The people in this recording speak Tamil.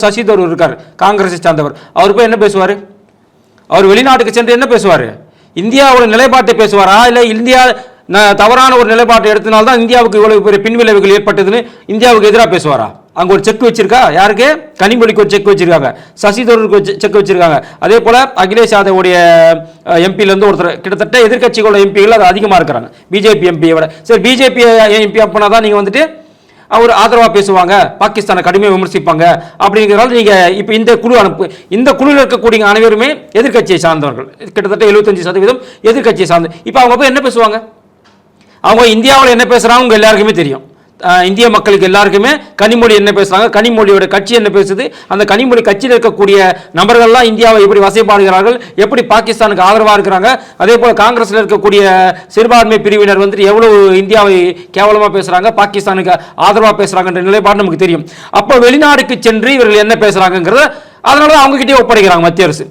சசி தரூர் இருக்கார், காங்கிரஸை சார்ந்தவர். அவர் போய் என்ன பேசுவார்? அவர் வெளிநாட்டுக்கு சென்று என்ன பேசுவார்? இந்தியாவோட நிலைப்பாட்டை பேசுவாரா, இல்லை இந்தியா தவறான ஒரு நிலைப்பாட்டை எடுத்தனால்தான் இந்தியாவுக்கு இவ்வளவு பெரிய பின்விளைவுகள் ஏற்பட்டதுன்னு இந்தியாவுக்கு எதிராக பேசுவாரா? அங்கே ஒரு செக் வச்சிருக்கா, யாருக்கு? கனிமொழிக்கு ஒரு செக் வச்சிருக்காங்க, சசி தரூருக்கு செக் வச்சிருக்காங்க. அதே போல அகிலேஷ் யாதவுடைய எம்பியிலேருந்து ஒருத்தர், கிட்டத்தட்ட எதிர்கட்சிகளோட எம்பிகள் அது அதிகமாக இருக்கிறாங்க பிஜேபி எம்பியை விட. சரி, பிஜேபி எம்பி அப்பனா தான் நீங்கள் வந்துட்டு அவர் ஆதரவாக பேசுவாங்க, பாகிஸ்தானை கடுமையாக விமர்சிப்பாங்க அப்படிங்கிறதால நீங்கள் இப்போ இந்த குழு இந்த குழுவில் இருக்கக்கூடிய அனைவருமே எதிர்கட்சியை சார்ந்தவர்கள், கிட்டத்தட்ட 75% எதிர்கட்சியை சார்ந்து. இப்போ அவங்க போய் என்ன பேசுவாங்க? அவங்க இந்தியாவில் என்ன பேசுகிறாங்க உங்கள் எல்லாருக்குமே தெரியும். இந்திய மக்களுக்கு எல்லாருக்குமே கனிமொழி என்ன பேசுகிறாங்க, கனிமொழியோட கட்சி என்ன பேசுது, அந்த கனிமொழி கட்சியில் இருக்கக்கூடிய நபர்கள்லாம் இந்தியாவை எப்படி வசைப்பாடுகிறார்கள், எப்படி பாகிஸ்தானுக்கு ஆதரவாக இருக்கிறாங்க. அதே போல் காங்கிரஸில் இருக்கக்கூடிய சிறுபான்மை பிரிவினர் வந்துட்டு எவ்வளவு இந்தியாவை கேவலமாக பேசுகிறாங்க, பாகிஸ்தானுக்கு ஆதரவாக பேசுகிறாங்கன்ற நிலைப்பாடு நமக்கு தெரியும். அப்போ வெளிநாடுக்கு சென்று இவர்கள் என்ன பேசுகிறாங்கிறத அதனால தான் அவங்ககிட்டயே ஒப்படைக்கிறாங்க மத்திய அரசு.